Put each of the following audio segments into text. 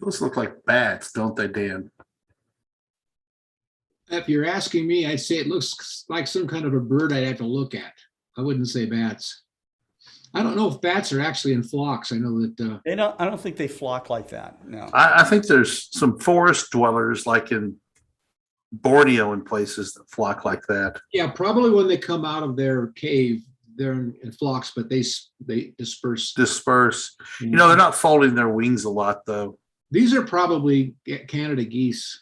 Those look like bats, don't they, Dan? If you're asking me, I'd say it looks like some kind of a bird I'd have to look at. I wouldn't say bats. I don't know if bats are actually in flocks. I know that. They don't. I don't think they flock like that. No. I think there's some forest dwellers like in Borneo and places that flock like that. Yeah, probably when they come out of their cave, they're in flocks, but they disperse. You know, they're not folding their wings a lot, though. These are probably Canada geese.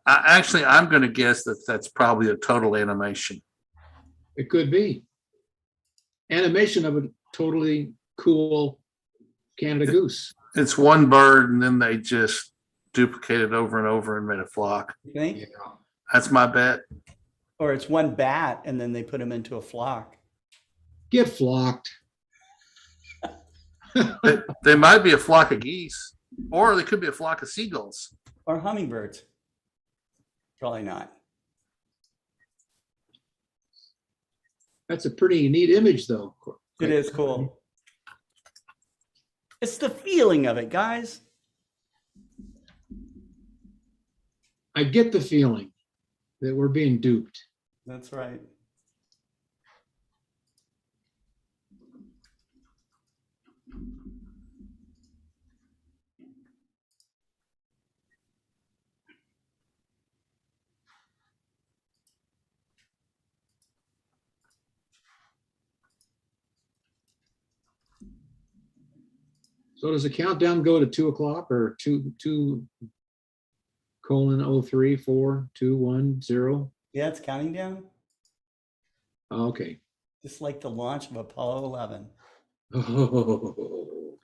I'm going to guess that that's probably a total animation. It could be animation of a totally cool Canada goose. It's one bird, and then they just duplicated over and over and made a flock. You think? Yeah. That's my bet. Or it's one bat and then they put them into a flock. Get flocked. They might be a flock of geese, or they could be a flock of seagulls. Or hummingbirds. Probably not. That's a pretty neat image, though. It is cool. It's the feeling of it, guys. I get the feeling that we're being duped. That's right. So does the countdown go to 2 o'clock or 2:03, 4, 2, 1, 0? Yeah, it's counting down. Okay. Just like the launch of Apollo 11. Oh.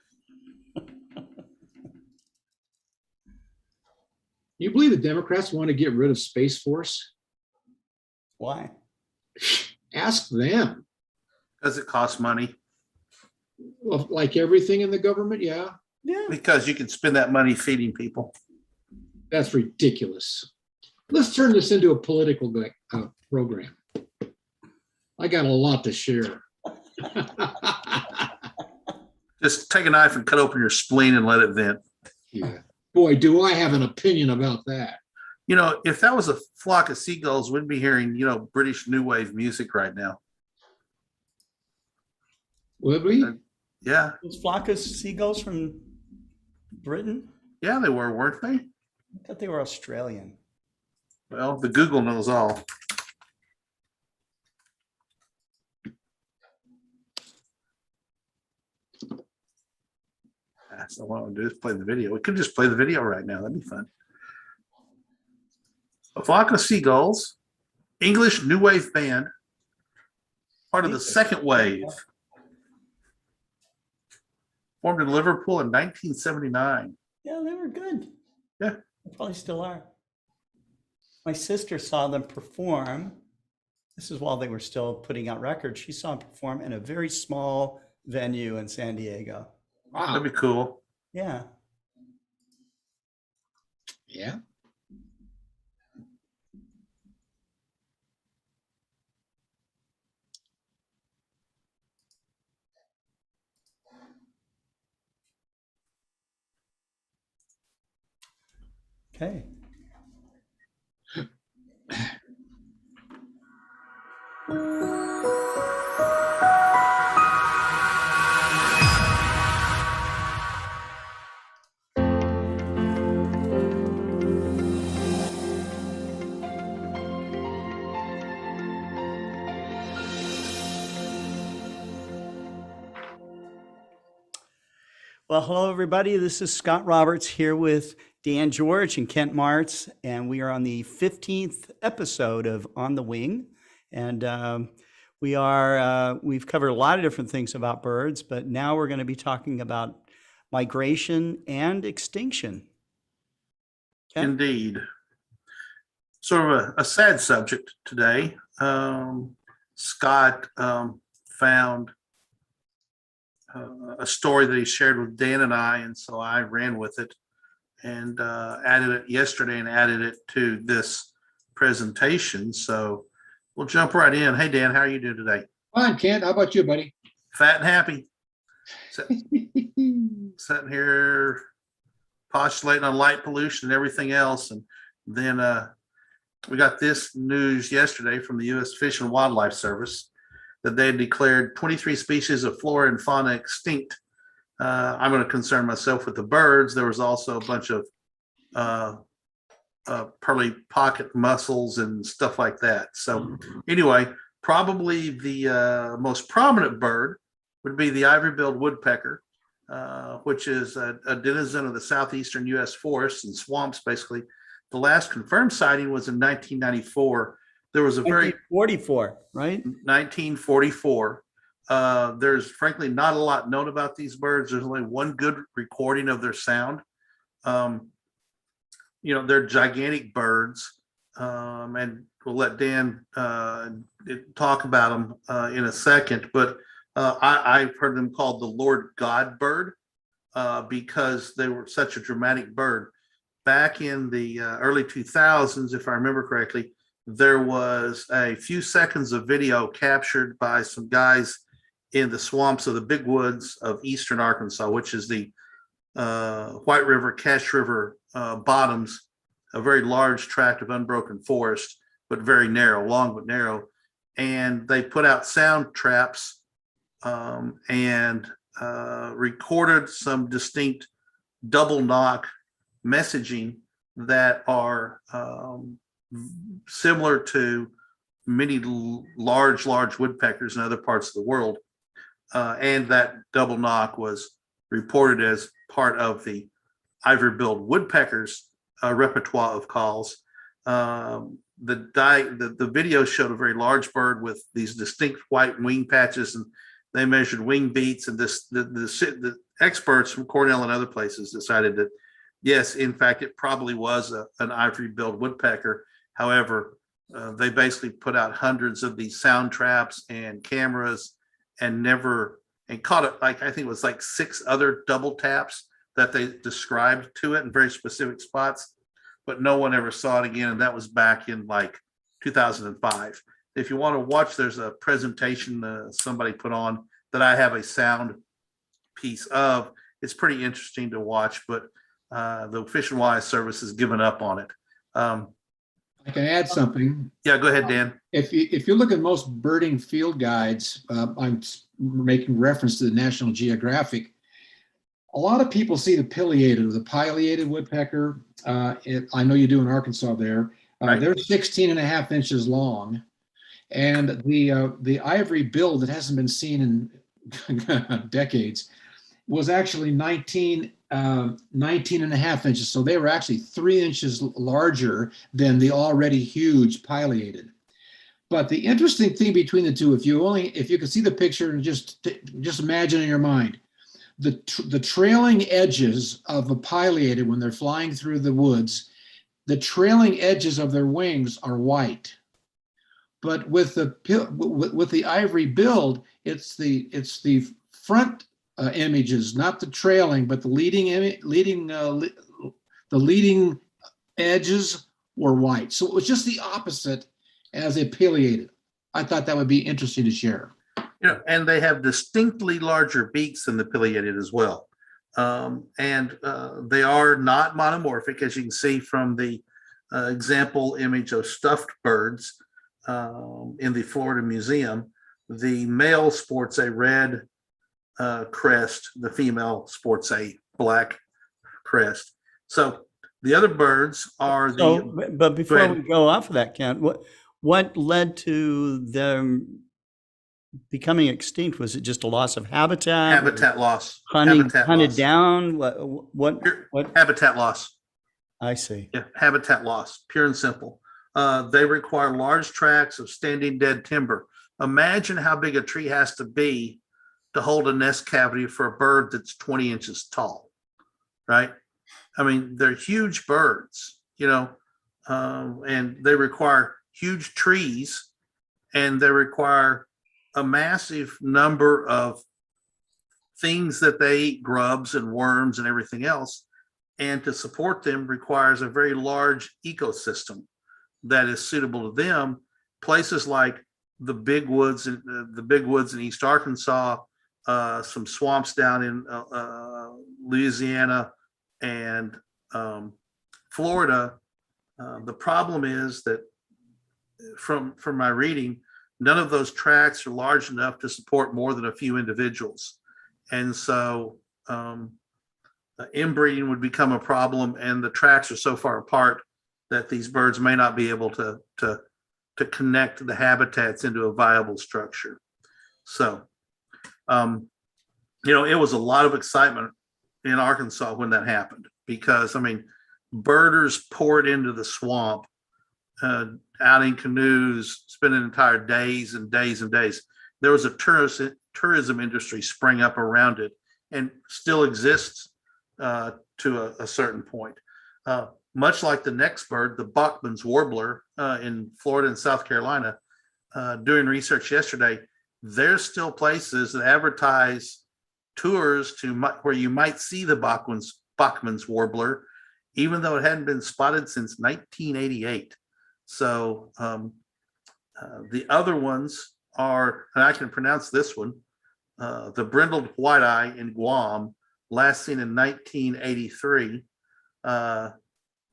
You believe the Democrats want to get rid of Space Force? Why? Ask them. Does it cost money? Well, like everything in the government, yeah. Yeah. Because you can spend that money feeding people. That's ridiculous. Let's turn this into a political program. I got a lot to share. Just take a knife and cut open your spleen and let it vent. Yeah. Boy, do I have an opinion about that. You know, if that was a flock of seagulls, we'd be hearing, you know, British New Wave music right now. Would we? Yeah. Those flock of seagulls from Britain? Yeah, they were, weren't they? I thought they were Australian. Well, the Google knows all. So what I want to do is play the video. We could just play the video right now. That'd be fun. A flock of seagulls, English New Wave band, part of the second wave. Formed in Liverpool in 1979. Yeah, they were good. Yeah. They probably still are. My sister saw them perform. This is while they were still putting out records. She saw them perform in a very small venue in San Diego. Wow. That'd be cool. Yeah. Yeah. Okay. Well, hello, everybody. This is Scott Roberts here with Dan George and Kent Marts, and we are on the 15th episode of On the Wing. And we've covered a lot of different things about birds, but now we're going to be talking about migration and extinction. Kent? Indeed. Sort of a sad subject today. Scott found a story that he shared with Dan and I, and so I ran with it and added it yesterday and added it to this presentation. So we'll jump right in. Hey, Dan, how are you doing today? Fine, Kent. How about you, buddy? Fat and happy. Sitting here postulating on light pollution and everything else. And then we got this news yesterday from the U.S. Fish and Wildlife Service that they declared 23 species of flora and fauna extinct. I'm going to concern myself with the birds. There was also a bunch of pearly pocket mussels and stuff like that. So anyway, probably the most prominent bird would be the Ivory-Billed Woodpecker, which is a denizen of the southeastern U.S. forests and swamps, basically. The last confirmed sighting was in 1994. There was a very 44, right? 1944. There's frankly not a lot known about these birds. There's only one good recording of their sound. They're gigantic birds, and we'll let Dan talk about them in a second. But I've heard them called the Lord God bird because they were such a dramatic bird. Back in the early 2000s, if I remember correctly, there was a few seconds of video captured by some guys in the swamps of the big woods of eastern Arkansas, which is the White River, Cache River bottoms, a very large tract of unbroken forest, but very narrow, long but narrow. And they put out sound traps and recorded some distinct double knock messaging that are similar to many large woodpeckers in other parts of the world. And that double knock was reported as part of the Ivory-Billed Woodpecker's repertoire of calls. The video showed a very large bird with these distinct white wing patches, and they measured wing beats. And the experts from Cornell and other places decided that yes, in fact, it probably was an Ivory-Billed Woodpecker. However, they basically put out hundreds of these sound traps and cameras and caught it, like I think it was like 6 other double taps that they described to it in very specific spots, but no one ever saw it again. And that was back in like 2005. If you want to watch, there's a presentation somebody put on that I have a sound piece of. It's pretty interesting to watch, but the Fish and Wildlife Service has given up on it. I can add something. Yeah, go ahead, Dan. If you look at most birding field guides, I'm making reference to the National Geographic. A lot of people see the pileated or the pileated woodpecker. I know you do in Arkansas there. Right. They're 16 and a half inches long. And the ivory-billed that hasn't been seen in decades was actually 19 and a half inches. So they were actually 3 inches larger than the already huge pileated. But the interesting thing between the two, if you can see the picture and just imagine in your mind, the trailing edges of a pileated when they're flying through the woods, the trailing edges of their wings are white. But with the ivory-billed, it's the front images, not the trailing, but the leading edges were white. So it was just the opposite as a pileated. I thought that would be interesting to share. And they have distinctly larger beaks than the pileated as well. And they are not monomorphic, as you can see from the example image of stuffed birds in the Florida Museum. The male sports a red crest, the female sports a black crest. So the other birds are but before we go off of that, Kent, what led to them becoming extinct? Was it just a loss of habitat? Habitat loss. Hunted loss. down? What? Habitat loss. I see. Yeah, habitat loss, pure and simple. They require large tracts of standing dead timber. Imagine how big a tree has to be to hold a nest cavity for a bird that's 20 inches tall, right? I mean, they're huge birds, and they require huge trees, and they require a massive number of things that they eat, grubs and worms and everything else. And to support them requires a very large ecosystem that is suitable to them. Places like the big woods in East Arkansas, some swamps down in Louisiana, And Florida, the problem is that from my reading, none of those tracks are large enough to support more than a few individuals. And so inbreeding would become a problem, and the tracks are so far apart that these birds may not be able to connect the habitats into a viable structure. So, it was a lot of excitement in Arkansas when that happened, because, I mean, birders poured into the swamp, out in canoes, spending entire days and days and days. There was a tourism industry spring up around it, and still exists to a certain point. Much like the next bird, the Bachman's warbler in Florida and South Carolina, doing research yesterday, there's still places that advertise tours to where you might see the Bachman's warbler, even though it hadn't been spotted since 1988. So the other ones are, and I can pronounce this one, the brindled white-eye in Guam, last seen in 1983.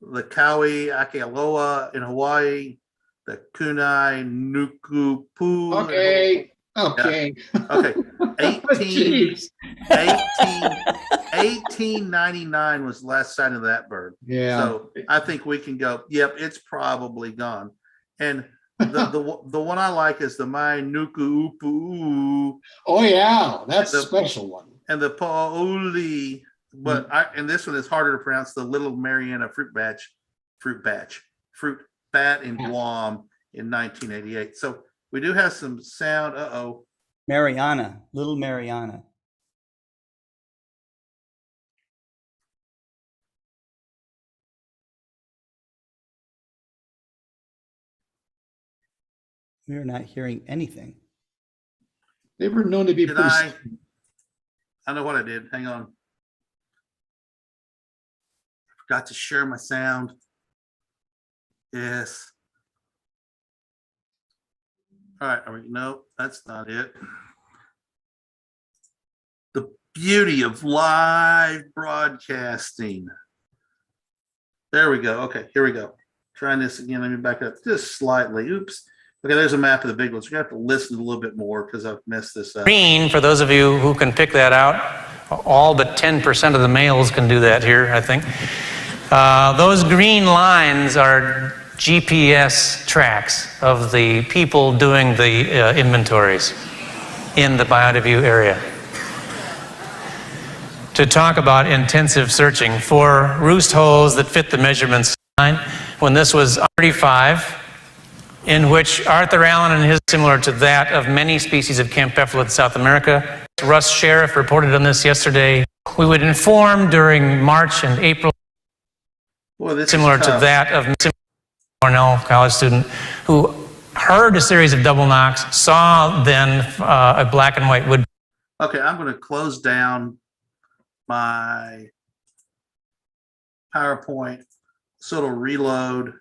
The Kaui Akealoa in Hawaii, the Kunai Nukupu. Okay. Okay. 1899 was the last sighting of that bird. Yeah. So I think we can go, yep, it's probably gone. And the one I like is the Mai Nuku Upu. Oh yeah, that's a special one. And the Paoli, but and this one is harder to pronounce, the Little Mariana fruit bat in Guam in 1988. So we do have some sound. Mariana, Little Mariana. We're not hearing anything. They were known to be Did pretty. I know what I did. Hang on. I forgot to share my sound. Yes. All right. No, that's not it. The beauty of live broadcasting. There we go. Okay, here we go. Trying this again. Let me back up just slightly. Oops. Okay, there's a map of the big ones. We're going to have to listen a little bit more because I've messed this up. Green, for those of you who can pick that out, all but 10% of the males can do that here, I think. Those green lines are GPS tracks of the people doing the inventories in the Biota-View area. To talk about intensive searching for roost holes that fit the measurements line, when this was 35, in which Arthur Allen and his similar to that of many species of Campephyla in South America. Russ Sheriff reported on this yesterday. We would inform during March and April, similar to that of Cornell college student who heard a series of double knocks, saw then a black and white wood. Okay, I'm going to close down my PowerPoint so it'll reload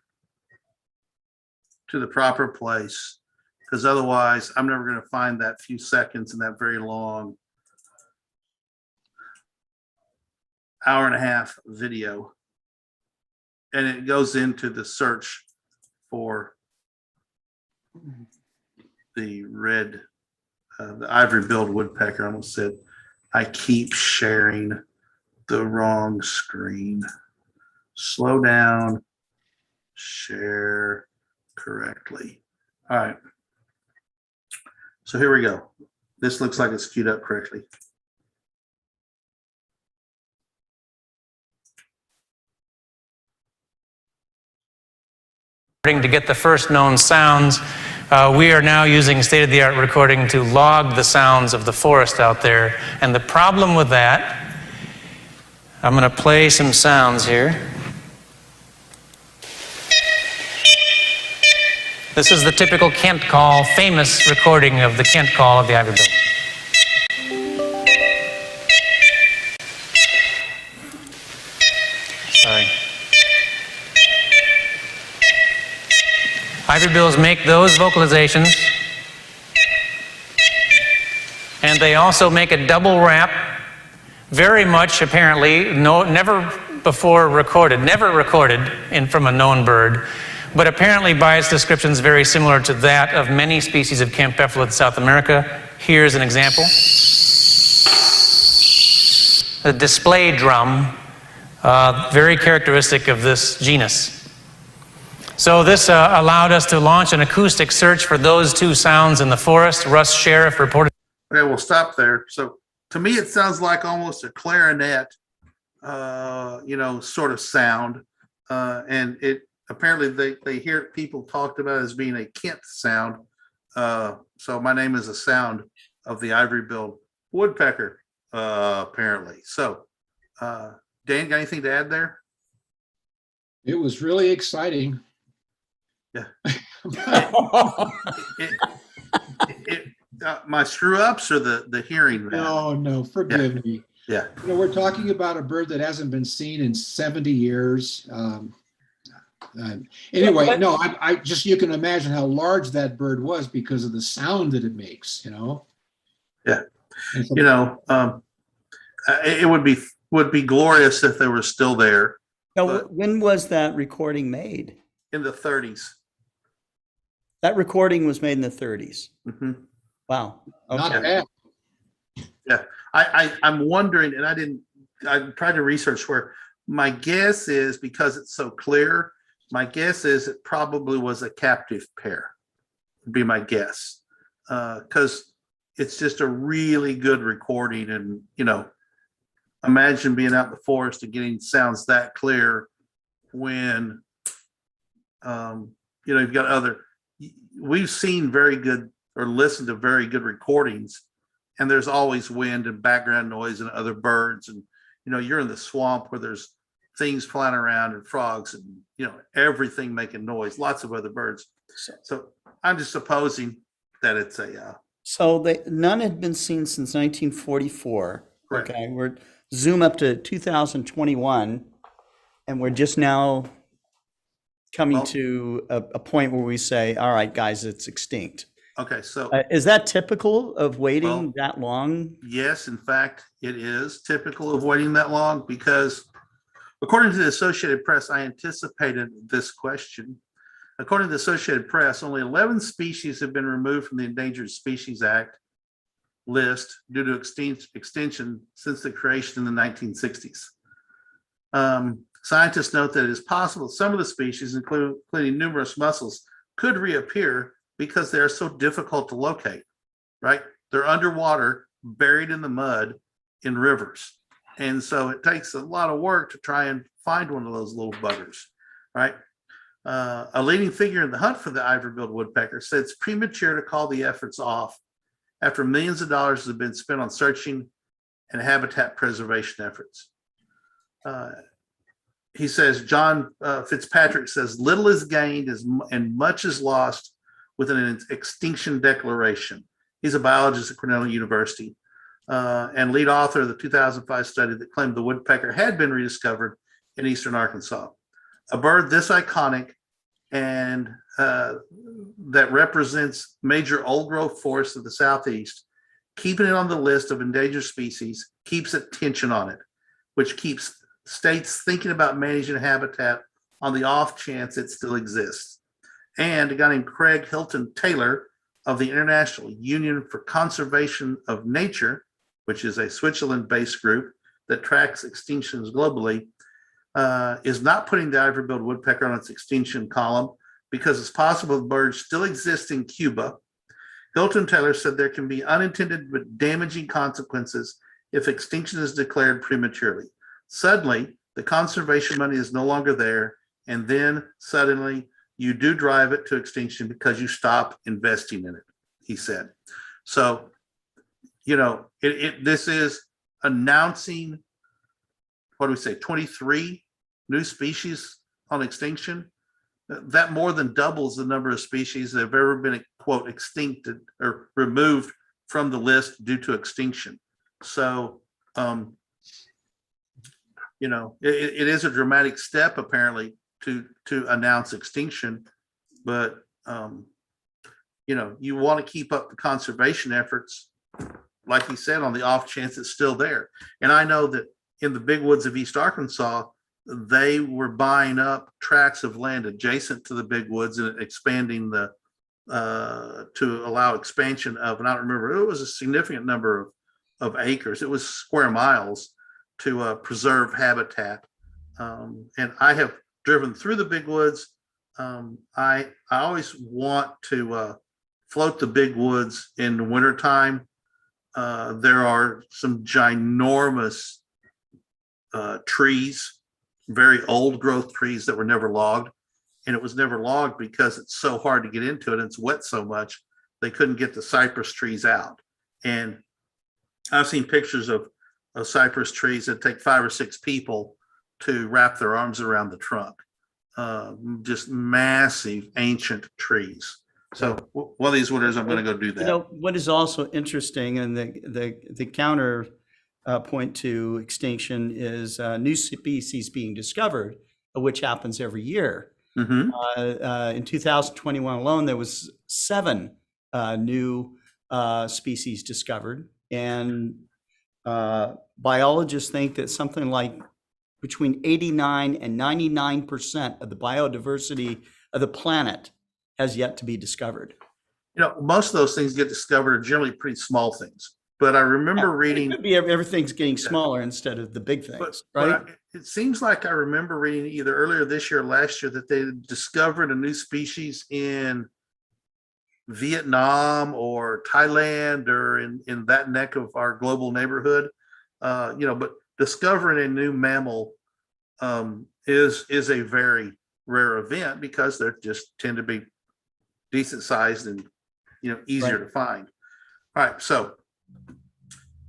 to the proper place, because otherwise I'm never going to find that few seconds in that very long hour and a half video. And it goes into the search for the red, the ivory-billed woodpecker. I almost said, I keep sharing the wrong screen. Slow down, share correctly. All right. So here we go. This looks like it's queued up correctly. To get the first known sounds, we are now using state-of-the-art recording to log the sounds of the forest out there. And the problem with that, I'm going to play some sounds here. This is the typical Kent call, famous recording of the Kent call of the Ivory-Billed. Sorry. Ivory-bills make those vocalizations, and they also make a double rap, very much apparently, never before recorded, never recorded from a known bird, but apparently by its descriptions very similar to that of many species of Campephala in South America. Here's an example. The display drum, very characteristic of this genus. So this allowed us to launch an acoustic search for those two sounds in the forest. Russ Sheriff reported. Okay, we'll stop there. So to me, it sounds like almost a clarinet, sort of sound. And it apparently they hear people talked about as being a Kent sound. So my name is a sound of the Ivory-Billed Woodpecker, apparently. So, Dan, got anything to add there? It was really exciting. Yeah. My screw ups or the hearing? No, forgive me. Yeah. We're talking about a bird that hasn't been seen in 70 years. Anyway, no, I just, you can imagine how large that bird was because of the sound that it makes, Yeah. So, it would be glorious if they were still there. Now, when was that recording made? In the 30s. That recording was made in the 30s. Mm-hmm. Wow. Okay. Not bad. Yeah. I'm wondering, and I tried to research where my guess is, because it's so clear, my guess is it probably was a captive pair, would be my guess. Because it's just a really good recording. And, imagine being out in the forest and getting sounds that clear when, you've got we've seen very good or listened to very good recordings, and there's always wind and background noise and other birds. And, you're in the swamp where there's things flying around and frogs and, everything making noise, lots of other birds. So I'm just supposing that it's So none had been seen since 1944. Correct. Okay, we're zoom up to 2021, and we're just now coming to a point where we say, all right, guys, it's extinct. Okay, so Is that typical of waiting that long? yes, in fact, it is typical of waiting that long because, according to the Associated Press, I anticipated this question. According to the Associated Press, only 11 species have been removed from the Endangered Species Act list due to extinction since the creation in the 1960s. Scientists note that it is possible some of the species, including numerous mussels, could reappear because they are so difficult to locate, right? They're underwater, buried in the mud in rivers. And so it takes a lot of work to try and find one of those little buggers, right? A leading figure in the hunt for the Ivory-Billed Woodpecker said it's premature to call the efforts off after millions of dollars have been spent on searching and habitat preservation efforts. He says, John Fitzpatrick says, little is gained and much is lost with an extinction declaration. He's a biologist at Cornell University and lead author of the 2005 study that claimed the woodpecker had been rediscovered in eastern Arkansas. A bird this iconic and that represents major old growth forests of the Southeast, keeping it on the list of endangered species keeps attention on it, which keeps states thinking about managing habitat on the off chance it still exists. And a guy named Craig Hilton Taylor of the International Union for Conservation of Nature, which is a Switzerland-based group that tracks extinctions globally, is not putting the Ivory-Billed Woodpecker on its extinction column because it's possible the bird still exists in Cuba. Hilton Taylor said there can be unintended but damaging consequences if extinction is declared prematurely. Suddenly, the conservation money is no longer there, and then suddenly you do drive it to extinction because you stop investing in it, he said. So, this is announcing, 23 new species on extinction. That more than doubles the number of species that have ever been, quote, extincted or removed from the list due to extinction. So, it is a dramatic step apparently to announce extinction, but you want to keep up the conservation efforts, like he said, on the off chance it's still there. And I know that in the big woods of East Arkansas, they were buying up tracts of land adjacent to the big woods and expanding to allow expansion of, and I don't remember, it was a significant number of acres. It was square miles to preserve habitat. And I have driven through the big woods. I always want to float the big woods in the wintertime. There are some ginormous trees, very old growth trees that were never logged. And it was never logged because it's so hard to get into it and it's wet so much, they couldn't get the cypress trees out. And I've seen pictures of cypress trees that take 5 or 6 people to wrap their arms around the trunk. Just massive ancient trees. So one of these winters, I'm going to go do that. You know, what is also interesting, and the counter point to extinction is new species being discovered, which happens every year. Mm-hmm. In 2021 alone, there was 7 new species discovered, and biologists think that something like between 89 and 99% of the biodiversity of the planet has yet to be discovered. You know, most of those things get discovered are generally pretty small things. But I remember reading. It could be everything's getting smaller instead of the big things, right? It seems like I remember reading either earlier this year or last year that they discovered a new species in Vietnam or Thailand or in that neck of our global neighborhood. But discovering a new mammal is a very rare event because they just tend to be decent sized and easier to find. All right, so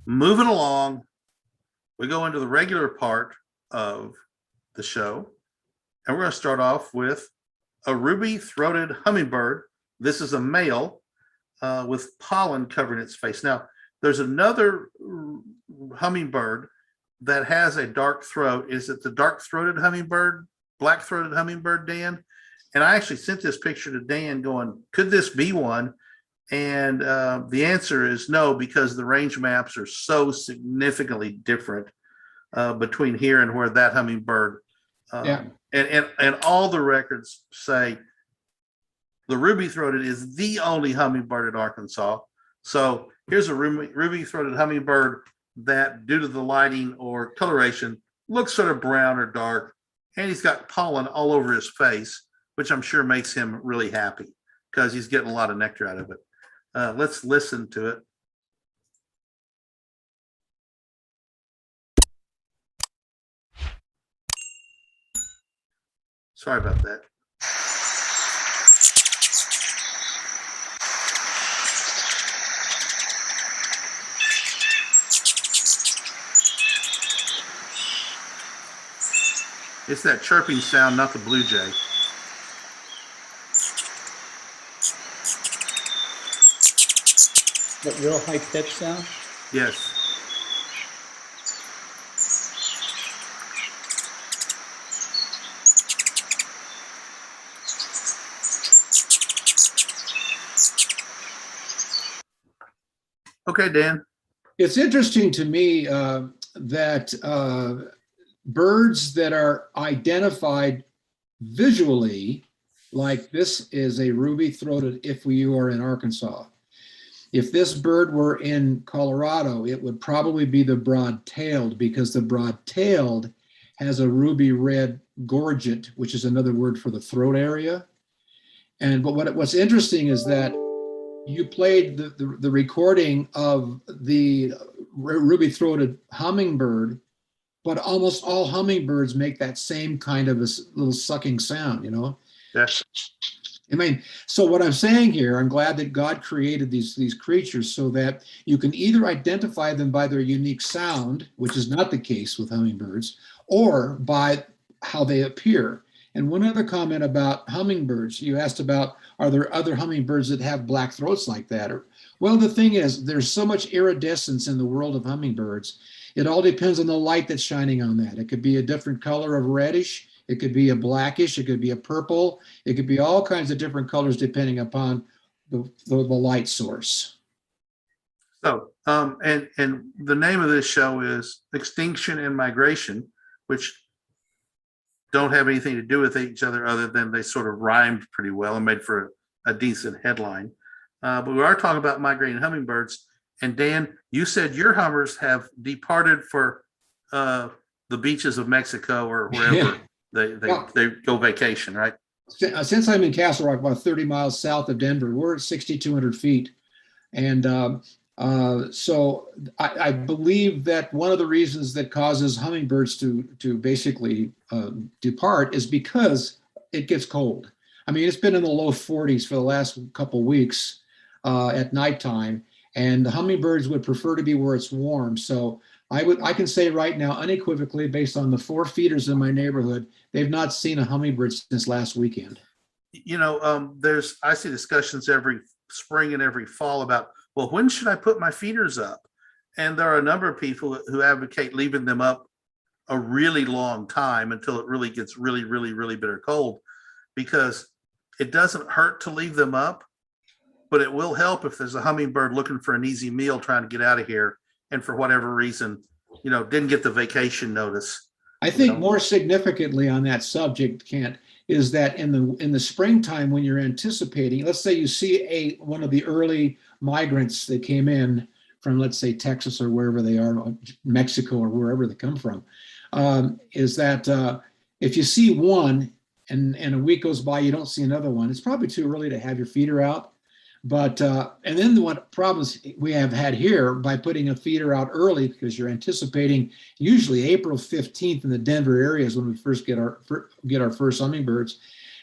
moving along, we go into the regular part of the show, and we're going to start off with a ruby-throated hummingbird. This is a male with pollen covering its face. Now, there's another hummingbird that has a dark throat. Is it the dark-throated hummingbird, black-throated hummingbird, Dan? And I actually sent this picture to Dan going, could this be one? And the answer is no, because the range maps are so significantly different between here and where that hummingbird. And all the records say the ruby-throated is the only hummingbird in Arkansas. So here's a ruby-throated hummingbird that, due to the lighting or coloration, looks sort of brown or dark, and he's got pollen all over his face, which I'm sure makes him really happy because he's getting a lot of nectar out of it. Let's listen to it. Sorry about that. It's that chirping sound, not the blue jay. That real high pitch sound? Yes. Okay, Dan. It's interesting to me that birds that are identified visually, like this is a ruby-throated if you are in Arkansas. If this bird were in Colorado, it would probably be the broad-tailed, because the broad-tailed has a ruby red gorget, which is another word for the throat area. But what's interesting is that you played the recording of the ruby-throated hummingbird, but almost all hummingbirds make that same kind of a little sucking sound, Yes. I mean, so what I'm saying here, I'm glad that God created these creatures so that you can either identify them by their unique sound, which is not the case with hummingbirds, or by how they appear. And one other comment about hummingbirds, you asked about, are there other hummingbirds that have black throats like that? Well, the thing is, there's so much iridescence in the world of hummingbirds. It all depends on the light that's shining on that. It could be a different color of reddish. It could be a blackish, it could be a purple, it could be all kinds of different colors depending upon the light source. So, and the name of this show is Extinction and Migration, which don't have anything to do with each other other than they sort of rhymed pretty well and made for a decent headline. But we are talking about migrating hummingbirds. And Dan, you said your hummers have departed for the beaches of Mexico or wherever they go vacation, right? Since I'm in Castle Rock, about 30 miles south of Denver, we're at 6,200 feet. And so I believe that one of the reasons that causes hummingbirds to basically depart is because it gets cold. I mean, it's been in the low 40s for the last couple weeks at nighttime, and the hummingbirds would prefer to be where it's warm. So I can say right now, unequivocally, based on the 4 feeders in my neighborhood, they've not seen a hummingbird since last weekend. You know, I see discussions every spring and every fall about, well, when should I put my feeders up? And there are a number of people who advocate leaving them up a really long time until it really gets really, really, really bitter cold, because it doesn't hurt to leave them up, but it will help if there's a hummingbird looking for an easy meal trying to get out of here, and for whatever reason, didn't get the vacation notice. I think more significantly on that subject, Kent, is that in the springtime, when you're anticipating, let's say you see one of the early migrants that came in from, let's say, Texas or wherever they are, Mexico or wherever they come from, is that if you see one and a week goes by, you don't see another one, it's probably too early to have your feeder out. But and then what problems we have had here by putting a feeder out early, because you're anticipating usually April 15th in the Denver area is when we first get our first hummingbirds.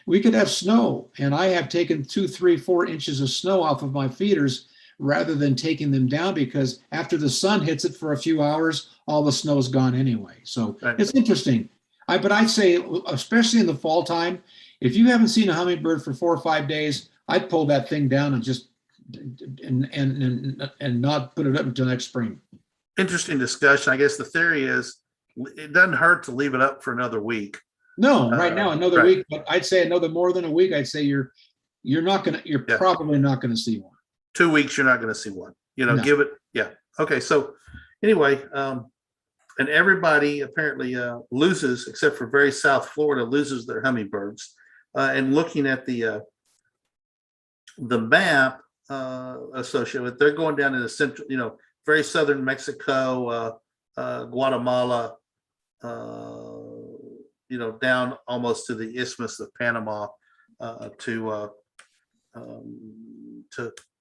We could have snow, and I have taken 2, 3, 4 inches of snow off of my feeders rather than taking them down, because after the sun hits it for a few hours, all the snow is gone anyway. So It's interesting. But I'd say, especially in the fall time, if you haven't seen a hummingbird for 4 or 5 days, I'd pull that thing down and just and not put it up until next spring. Interesting discussion. I guess the theory is it doesn't hurt to leave it up for another week. No, right now another week, but I'd say another more than a week. I'd say you're probably not gonna see one. 2 weeks, you're not going to see one. No. Give it. Yeah. Okay. So anyway, and everybody apparently loses, except for very South Florida, loses their hummingbirds. And looking at the map associated with, they're going down in the central, very southern Mexico, Guatemala, down almost to the Isthmus of Panama to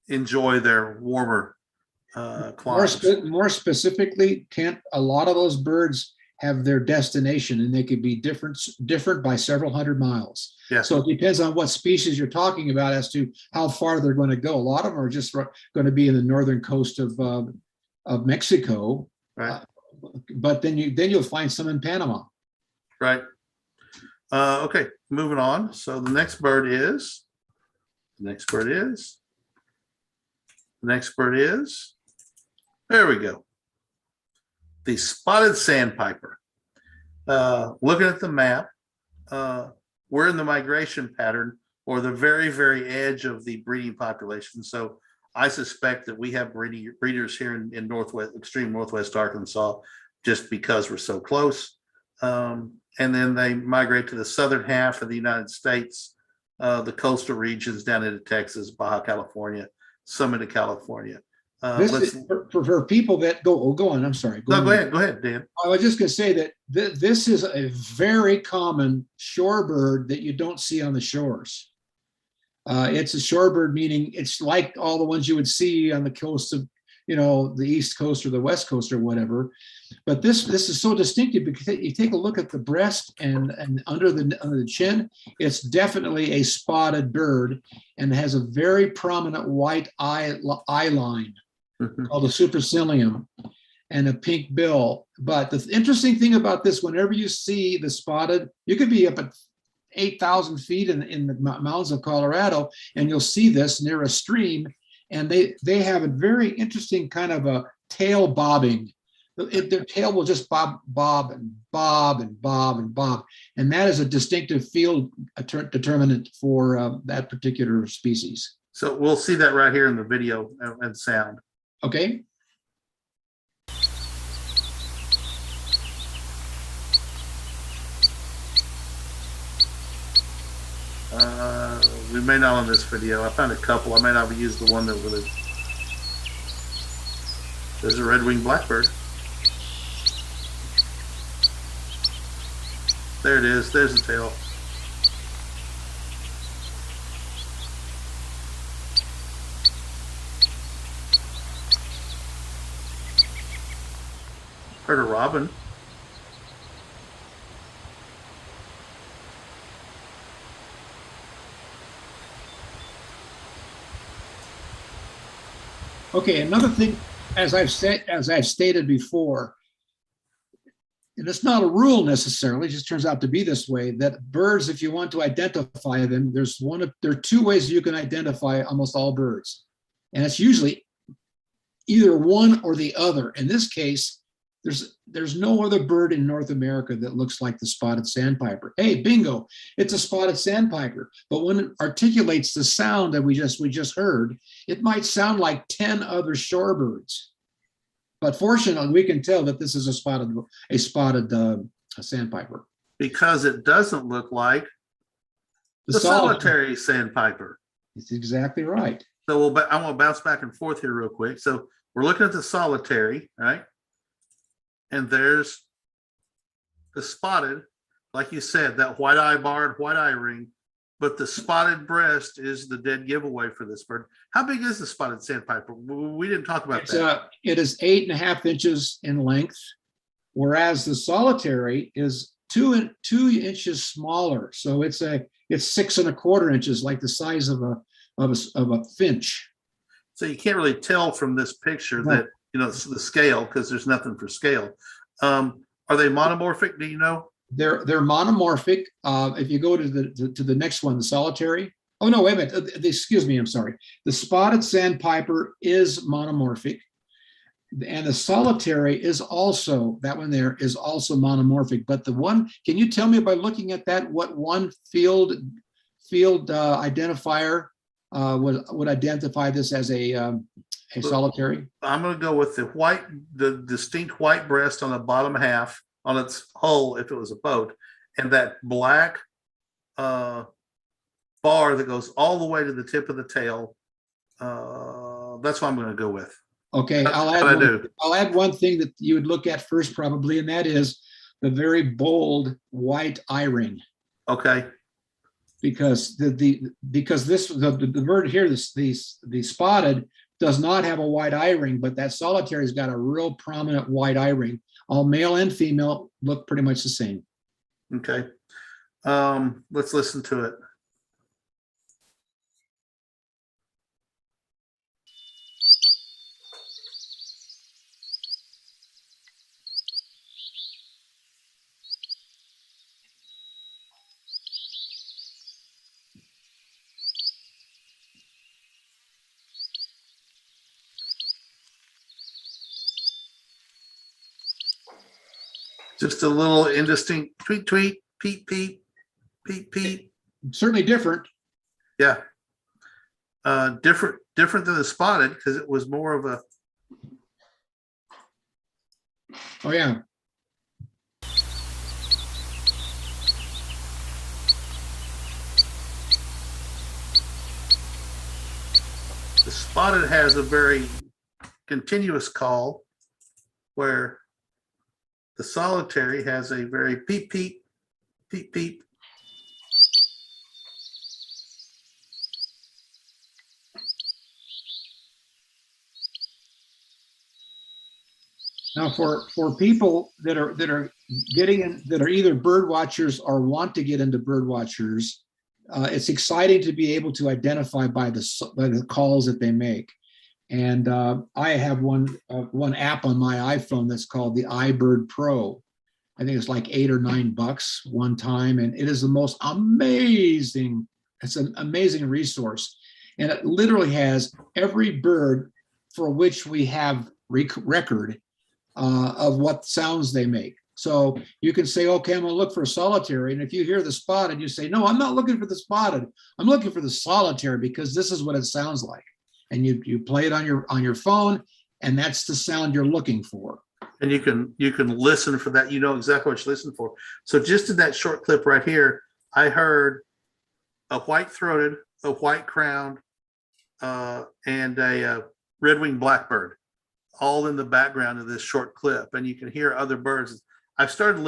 enjoy their warmer climates. More specifically, Kent, a lot of those birds have their destination, and they could be different by several hundred miles. Yeah. So it depends on what species you're talking about as to how far they're going to go. A lot of them are just going to be in the northern coast of Mexico, right? But then you'll find some in Panama. Right. Okay, moving on. So the next bird is. There we go. The spotted sandpiper. Looking at the map, we're in the migration pattern or the very, very edge of the breeding population. So I suspect that we have breeders here in extreme northwest Arkansas, just because we're so close. And then they migrate to the southern half of the United States, the coastal regions down into Texas, Baja California, some into California. This is for people that go on. I'm sorry. Go ahead, Dan. I was just going to say that this is a very common shorebird that you don't see on the shores. It's a shorebird, meaning it's like all the ones you would see on the coast of, the East Coast or the West Coast or whatever. But this is so distinctive because you take a look at the breast and under the chin, it's definitely a spotted bird and has a very prominent white eye line called a supercilium and a pink bill. But the interesting thing about this, whenever you see the spotted, you could be up at 8,000 feet in the mountains of Colorado, and you'll see this near a stream, and they have a very interesting kind of a tail bobbing. Their tail will just bob and bob and bob and bob, and that is a distinctive field determinant for that particular species. So we'll see that right here in the video and sound. Okay. We may not on this video. I found a couple. I may not have used the one that would have. There's a red-winged blackbird. There it is. There's the tail. Heard a robin. Okay, another thing, as I've stated before, and it's not a rule necessarily, it just turns out to be this way, that birds, if you want to identify them, there are two ways you can identify almost all birds. And it's usually either one or the other. In this case, there's no other bird in North America that looks like the spotted sandpiper. Hey, bingo, it's a spotted sandpiper. But when it articulates the sound that we just heard, it might sound like 10 other shorebirds. But fortunately, we can tell that this is a spotted sandpiper. Because it doesn't look like the solitary sandpiper. That's exactly right. So I'm going to bounce back and forth here real quick. So we're looking at the solitary, right? And there's the spotted, like you said, that white eye barred, white eye ring, but the spotted breast is the dead giveaway for this bird. How big is the spotted sandpiper? We didn't talk about that. It is 8.5 inches in length, whereas the solitary is 2 inches smaller. So it's 6.25 inches, like the size of a finch. So you can't really tell from this picture that, the scale, because there's nothing for scale. Are they monomorphic? Do you know? They're monomorphic. If you go to the next one, the solitary. Oh no, wait a minute. Excuse me. I'm sorry. The spotted sandpiper is monomorphic, and the solitary is also, that one there is also monomorphic. But the one, can you tell me by looking at that what one field identifier would identify this as a solitary? I'm going to go with the distinct white breast on the bottom half on its hull, if it was a boat, and that black bar that goes all the way to the tip of the tail. That's what I'm going to go with. Okay, I'll add one thing that you would look at first probably, and that is the very bold white eye ring. Okay. Because the bird here, the spotted, does not have a white eye ring, but that solitary's got a real prominent white eye ring. All male and female look pretty much the same. Okay. Let's listen to it. Just a little indistinct tweet, tweet, peep, peep, peep, peep. Certainly different. Yeah. Different than the spotted, because it was more of a. Oh yeah. The spotted has a very continuous call, where the solitary has a very peep, peep, peep, peep. Now, for people that are getting in, that are either bird watchers or want to get into bird watchers, it's exciting to be able to identify by the calls that they make. And I have one app on my iPhone that's called the iBird Pro. I think it's like $8 or $9 one time, and it is the most amazing. It's an amazing resource, and it literally has every bird for which we have record of what sounds they make. So you can say, okay, I'm going to look for a solitary, and if you hear the spotted, you say, no, I'm not looking for the spotted. I'm looking for the solitary because this is what it sounds like. And you play it on your phone, and that's the sound you're looking for. And you can listen for that. You know exactly what you listen for. So just in that short clip right here, I heard a white-throated, a white-crowned, and a red-winged blackbird, all in the background of this short clip, and you can hear other birds. I've started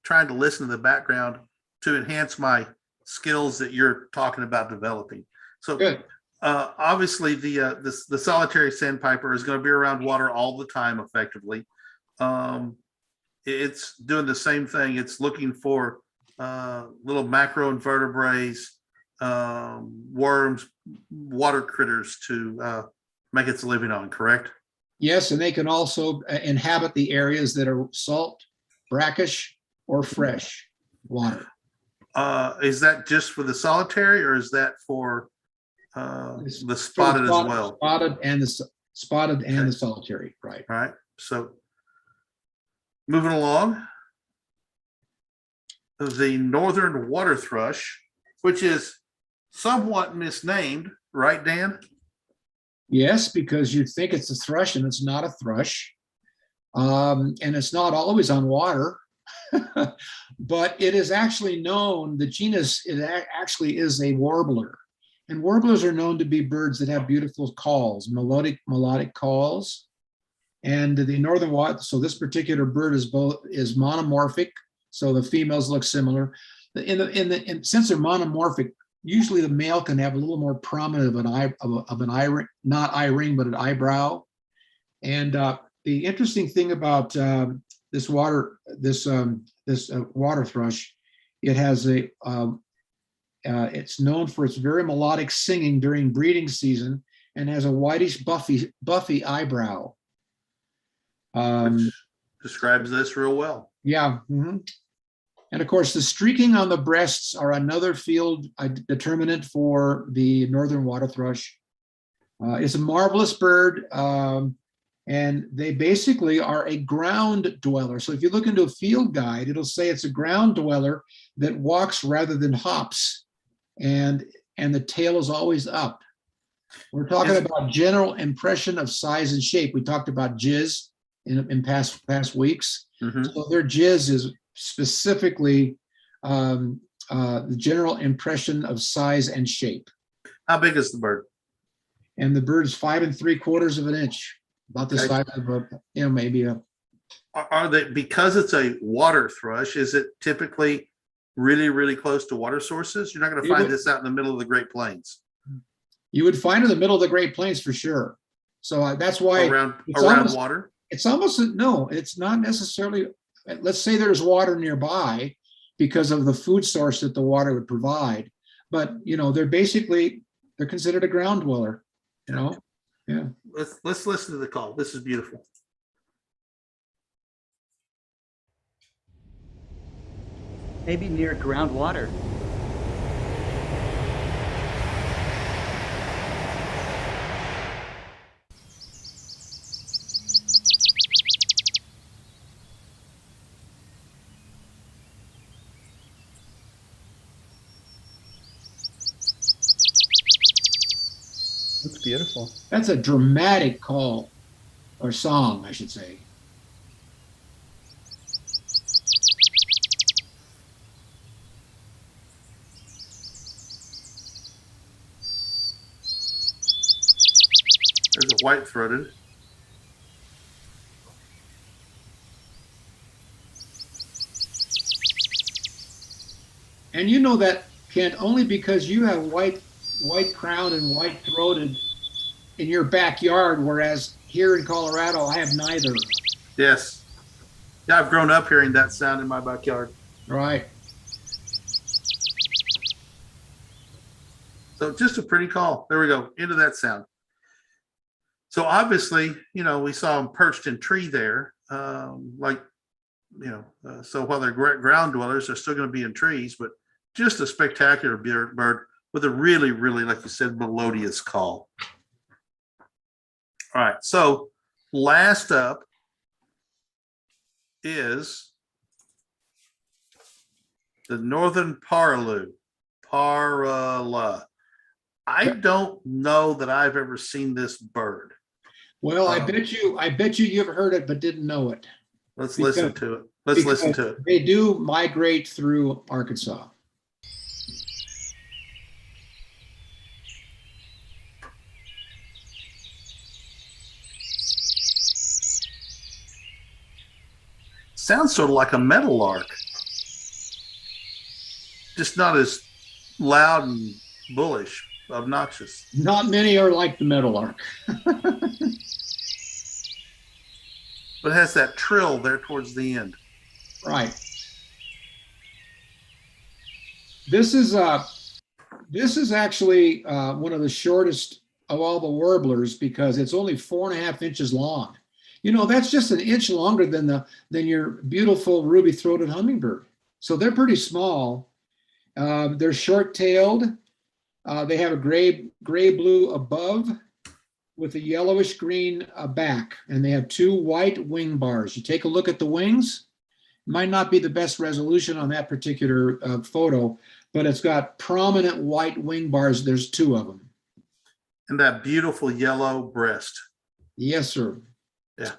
trying to listen to the background to enhance my skills that you're talking about developing. So Good. obviously the solitary sandpiper is going to be around water all the time effectively. It's doing the same thing. It's looking for little macroinvertebrates, worms, water critters to make its living on, correct? Yes, and they can also inhabit the areas that are salt, brackish, or fresh water. Is that just for the solitary, or is that for the spotted as well? Spotted and Okay. the solitary, right? All right. So moving along, the northern water thrush, which is somewhat misnamed, right, Dan? Yes, because you'd think it's a thrush and it's not a thrush. And it's not always on water, but it is actually known, the genus, it actually is a warbler. And warblers are known to be birds that have beautiful calls, melodic calls. And the northern water, so this particular bird is monomorphic, so the females look similar. Since they're monomorphic, usually the male can have a little more prominent of an eye, not eye ring, but an eyebrow. And the interesting thing about this water thrush, it has it's known for its very melodic singing during breeding season, and has a whitish buffy eyebrow. Which describes this real well. Yeah. Mm-hmm. And of course, the streaking on the breasts are another field determinant for the northern water thrush. It's a marvelous bird, and they basically are a ground dweller. So if you look into a field guide, it'll say it's a ground dweller that walks rather than hops, and the tail is always up. We're talking about general impression of size and shape. We talked about jizz in past weeks. Mm-hmm. So their jizz is specifically the general impression of size and shape. How big is the bird? And the bird is 5 3/4 of an inch, about the size of maybe a. Are they, because it's a water thrush, is it typically really, really close to water sources? You're not going to find this out in the middle of the Great Plains. You would find it in the middle of the Great Plains for sure. So that's why around almost, water. It's almost no. It's not necessarily. Let's say there's water nearby because of the food source that the water would provide, but they're considered a ground dweller. Yeah. Let's listen to the call. This is beautiful. Maybe near groundwater. That's beautiful. That's a dramatic call, or song, I should say. There's a white-throated. And you know that, Kent, only because you have white crowned and white-throated in your backyard, whereas here in Colorado, I have neither. Yes. Yeah, I've grown up hearing that sound in my backyard. Right. So just a pretty call. There we go. Into that sound. So obviously, we saw them perched in tree there. So while they're ground dwellers, they're still going to be in trees, but just a spectacular bird with a really, really, like you said, melodious call. All right. So last up is the northern parula. I don't know that I've ever seen this bird. Well, I bet you you've heard it but didn't know it. Let's listen to it. Let's listen to it. They do migrate through Arkansas. Sounds sort of like a meadowlark. Just not as loud and bullish, obnoxious. Not many are like the meadowlark. But it has that trill there towards the end. Right. This is actually one of the shortest of all the warblers because it's only 4.5 inches long. You know, that's just an inch longer than your beautiful ruby-throated hummingbird. So they're pretty small. They're short-tailed. They have a gray-blue above with a yellowish-green back, and they have 2 white wing bars. You take a look at the wings. Might not be the best resolution on that particular photo, but it's got prominent white wing bars. There's 2 of them. And that beautiful yellow breast. Yes, sir. Yeah.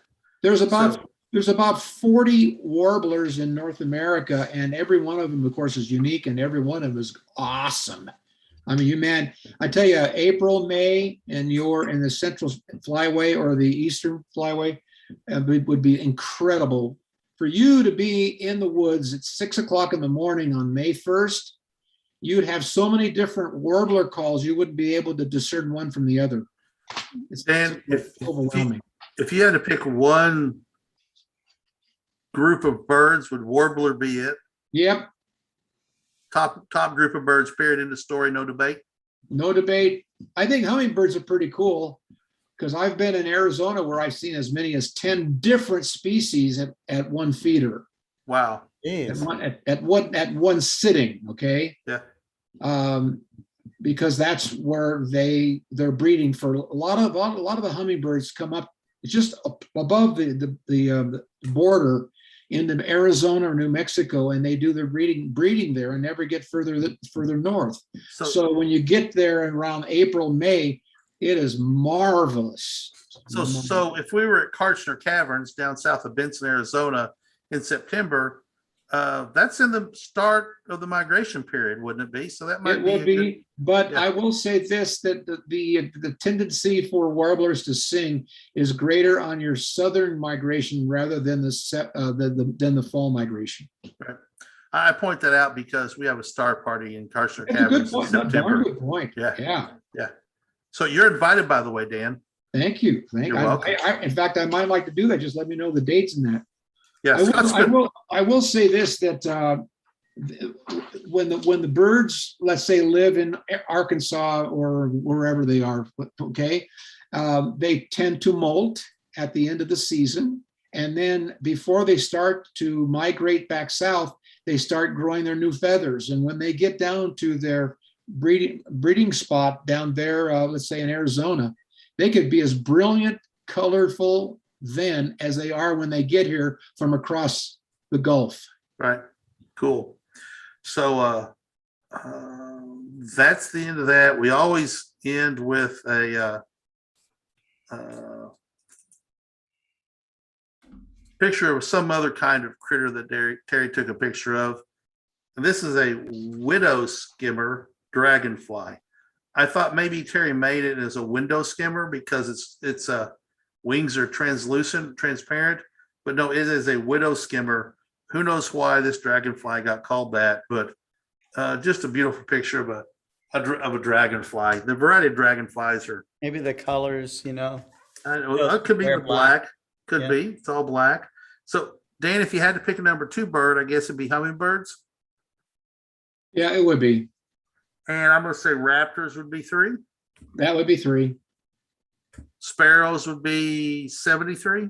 There's about 40 warblers in North America, and every one of them, of course, is unique, and every one of them is awesome. I mean, I tell you, April, May, and you're in the Central Flyway or the Eastern Flyway, it would be incredible for you to be in the woods at 6 o'clock in the morning on May 1st. You'd have so many different warbler calls, you wouldn't be able to discern one from the other. And overwhelming. If you had to pick one group of birds, would warbler be it? Yep. Top group of birds, period, end of story, no debate. No debate. I think hummingbirds are pretty cool because I've been in Arizona where I've seen as many as 10 different species at one feeder. Wow. At one sitting, okay? Yeah. Because that's where they're breeding for a lot of the hummingbirds come up just above the border into Arizona or New Mexico, and they do their breeding there and never get further north. So when you get there around April, May, it is marvelous. So if we were at Karchner Caverns down south of Benson, Arizona in September, that's in the start of the migration period, wouldn't it be? So that might be. But yeah. I will say this, that the tendency for warblers to sing is greater on your southern migration rather than the fall migration. Right. I point that out because we have a star party in Karchner That's a good Caverns in point. September. Good point. Yeah. So you're invited, by the way, Dan. Thank you. You're welcome. In fact, I might like to do that. Just let me know the dates and that. Yeah, I will say this, that when the birds, let's say, live in Arkansas or wherever they are, okay, they tend to molt at the end of the season, and then before they start to migrate back south, they start growing their new feathers, and when they get down to their breeding spot down there, let's say in Arizona, they could be as brilliant, colorful then as they are when they get here from across the Gulf. Right. Cool. So that's the end of that. We always end with a picture of some other kind of critter that Terry took a picture of. And this is a widow skimmer dragonfly. I thought maybe Terry made it as a window skimmer because its wings are transparent, but no, it is a widow skimmer. Who knows why this dragonfly got called that, but just a beautiful picture of a dragonfly. The variety of dragonflies are Maybe the colors, it could be the black. Could be. It's all black. So Dan, if you had to pick a number 2 bird, I guess it'd be hummingbirds. Yeah, it would be. And I'm going to say raptors would be 3. That would be 3. Sparrows would be 73.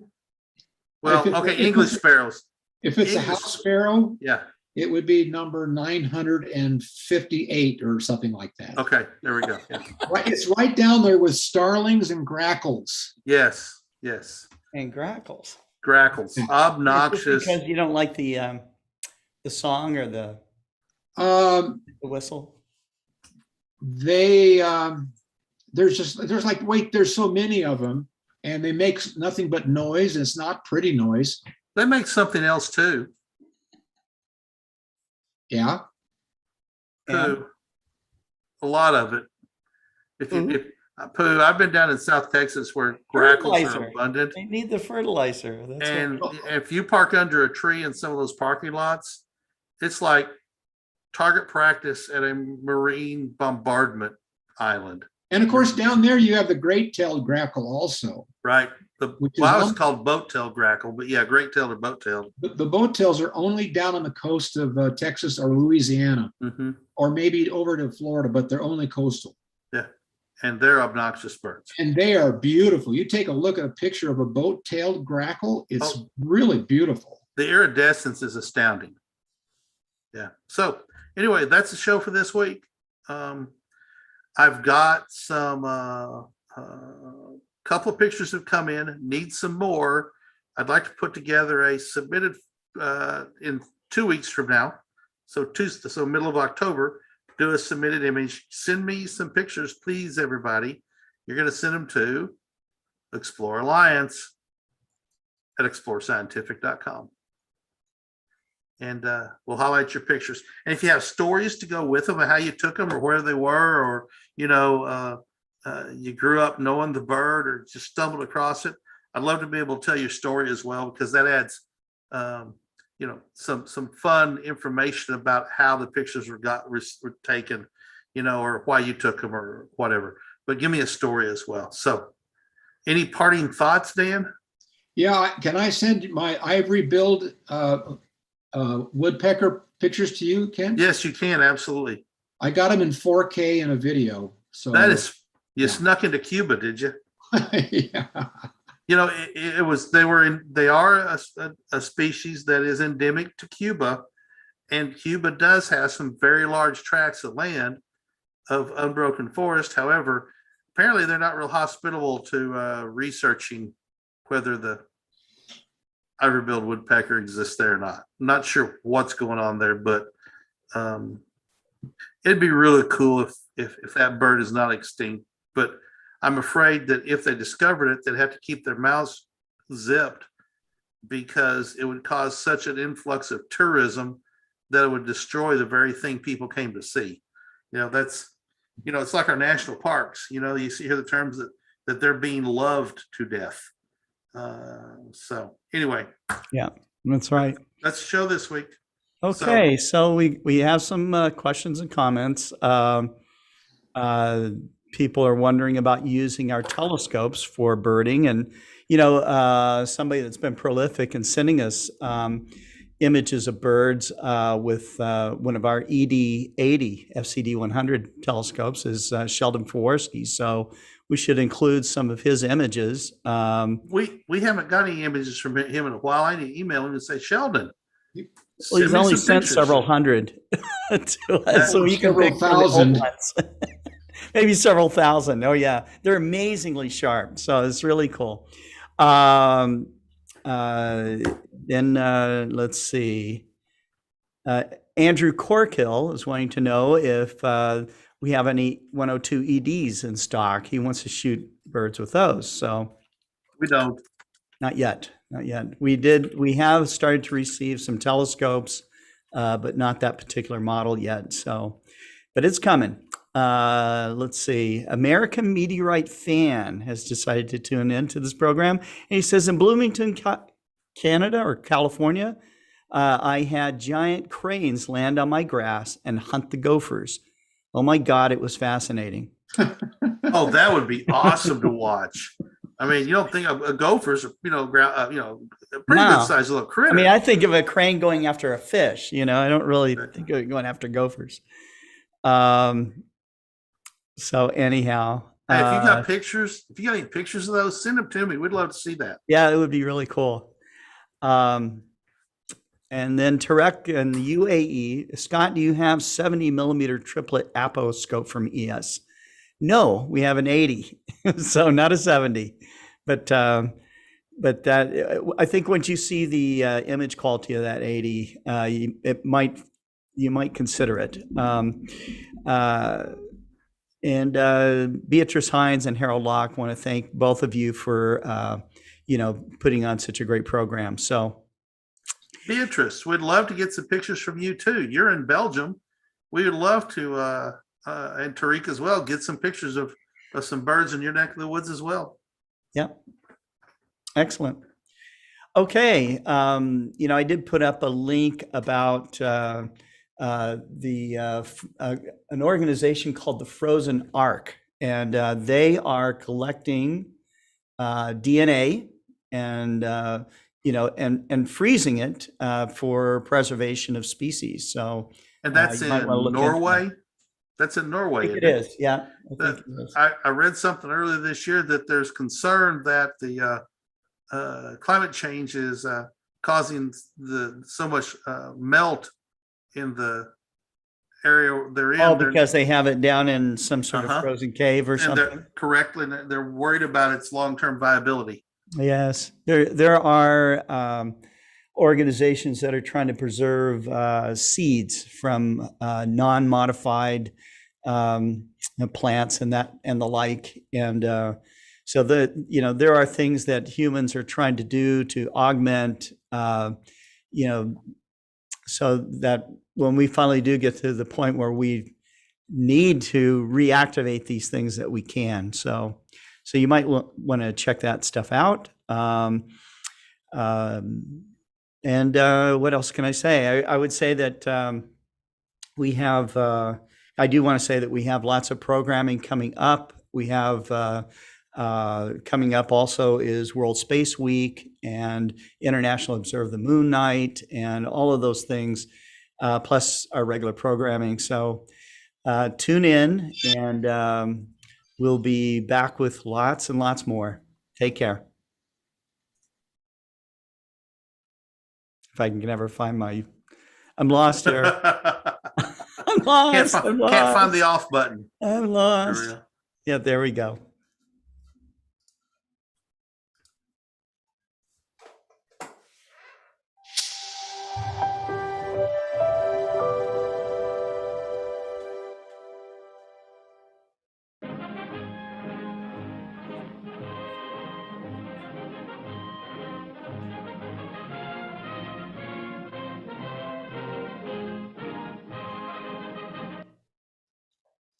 Well, okay, English sparrows. If it's a house sparrow, yeah, it would be number 958 or something like that. Okay, there we go. Yeah. Right, it's right down there with starlings and grackles. Yes. And grackles. Obnoxious. Because you don't like the song or the whistle. There's so many of them, and they make nothing but noise, and it's not pretty noise. They make something else too. Yeah. A lot of it. If Pooh, I've been down in South Texas where grackles are Fertilizer. abundant. They need the fertilizer. That's And what, if you park under a tree in some of those parking lots, it's like target practice at a marine bombardment island, And of course, down there you have the great-tailed grackle also. right? Which is Well, it's on- called boat-tailed grackle, but yeah, great-tailed or boat-tailed. The boat-tails are only down on the coast of Texas or Louisiana, Hmm. or maybe over to Florida, but they're only coastal. Yeah, and they're obnoxious birds. And they are beautiful. You take a look at a picture of a boat-tailed grackle, it's really beautiful. The iridescence is astounding. Yeah. So anyway, that's the show for this week. I've got some couple of pictures have come in. Need some more. I'd like to put together a submitted in 2 weeks from now. So Tuesday, so middle of October. Do a submitted image. Send me some pictures, please, everybody. You're going to send them to Explore Alliance at explorescientific.com. And we'll highlight your pictures. And if you have stories to go with them and how you took them or where they were, or, you know, you grew up knowing the bird or just stumbled across it, I'd love to be able to tell your story as well, because that adds, you know, some fun information about how the pictures were taken, you know, or why you took them or whatever. But give me a story as well. So any parting thoughts, Dan? Yeah, can I send my Ivory-Billed woodpecker pictures to you, Ken? Yes, you can. Absolutely. I got them in 4K in a video. So That is, you yeah. snuck into Cuba, did you? Yeah. You know, they are a species that is endemic to Cuba, and Cuba does have some very large tracts of land of unbroken forest. However, apparently they're not real hospitable to researching whether the Ivory-Billed woodpecker exists there or not. I'm not sure what's going on there, but it'd be really cool if that bird is not extinct. But I'm afraid that if they discovered it, they'd have to keep their mouths zipped, because it would cause such an influx of tourism that it would destroy the very thing people came to see. You know, that's, you know, it's like our national parks. You know, you see here the terms that they're being loved to death. So anyway, yeah, that's right. that's the show this week. Okay, so we have some questions and comments. People are wondering about using our telescopes for birding, and you know, somebody that's been prolific in sending us images of birds with one of our ED80 FCD 100 telescopes is Sheldon Faworski. So we should include some of his images. We haven't got any images from him in a while. I need to email him and say, Sheldon, Well, he's only sent pictures. several hundred to us, so you can Several pick from the old thousand. ones. Maybe several thousand. Oh yeah, they're amazingly sharp. So it's really cool. Then let's see. Andrew Corkill is wanting to know if we have any 102 EDs in stock. He wants to shoot birds with those. So We don't. not yet. Not yet. We have started to receive some telescopes, but not that particular model yet. So, but it's coming. Let's see. American Meteorite Fan has decided to tune into this program. And he says, in Bloomington, Canada or California, I had giant cranes land on my grass and hunt the gophers. Oh my God, it was fascinating. Oh, that would be awesome to watch. I mean, you don't think of gophers, a pretty No. good sized little critter. I mean, I think of a crane going after a fish, you know, I don't really think of it going after gophers. So anyhow, Hey, if you got pictures, if you got any pictures of those, send them to me. We'd love to see that. yeah, it would be really cool. And then Tarek in the UAE, Scott, do you have 70 millimeter triplet aposcope from ES? No, we have an 80, so not a 70. But that, I think once you see the image quality of that 80, you might consider it. And Beatrice Hines and Harold Locke want to thank both of you for putting on such a great program. So Beatrice, we'd love to get some pictures from you too. You're in Belgium. We would love to, and Tariq as well, get some pictures of of some birds in your neck of the woods as well. Yep. Excellent. Okay. I did put up a link about an organization called the Frozen Ark, and they are collecting DNA and and freezing it for preservation of species. So, And that's you might in wanna look into Norway. That's in Norway. I think it isn't is. Yeah, I think it is. I read something earlier this year that there's concern that the climate change is causing so much melt in the area they're in. Oh, because they have it down in some sort of Uh-huh. frozen cave or and something. they're worried about its long-term viability. Yes, there are organizations that are trying to preserve seeds from non-modified plants and the like, and so there are things that humans are trying to do to augment, so that when we finally do get to the point where we need to reactivate these things, that we can. So you might want to check that stuff out. And what else can I say? I would say that we have, I do want to say that we have lots of programming coming up. We have coming up also is World Space Week and International Observe the Moon Night and all of those things, plus our regular programming. So tune in, and we'll be back with lots and lots more. Take care. If I can ever find I'm lost here. I'm lost. Can't find the off button. I'm lost. Yeah, there we go.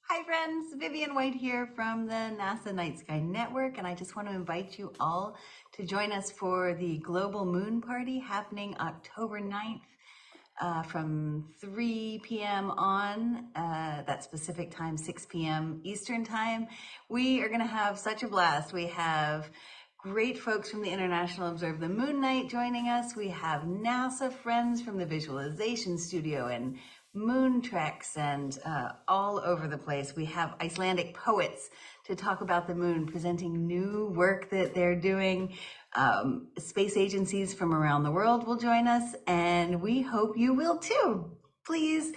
Hi friends, Vivian White here from the NASA Night Sky Network, and I just want to invite you all to join us for the Global Moon Party happening October 9th from 3 p.m. on, that's Pacific time, 6 p.m. Eastern time. We are going to have such a blast. We have great folks from the International Observe the Moon Night joining us. We have NASA friends from the Visualization Studio and moon treks and all over the place. We have Icelandic poets to talk about the moon, presenting new work that they're doing. Space agencies from around the world will join us, and we hope you will too. Please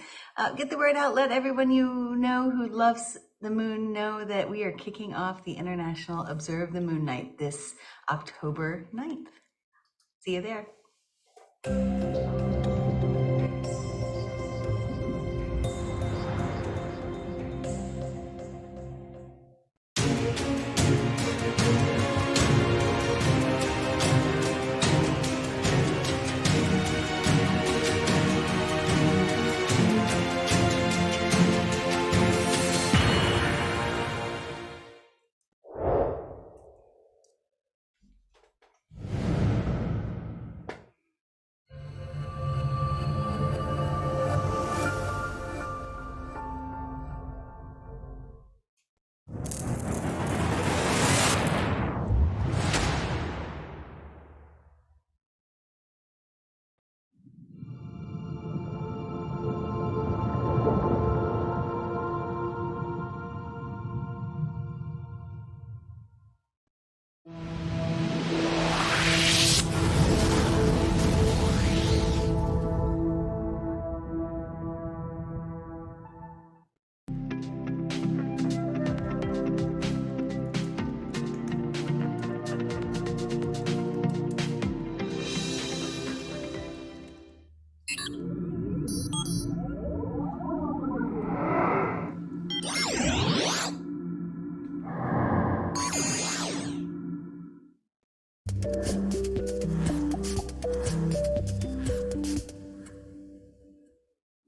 get the word out. Let everyone you know who loves the moon know that we are kicking off the International Observe the Moon Night this October 9th. See you there.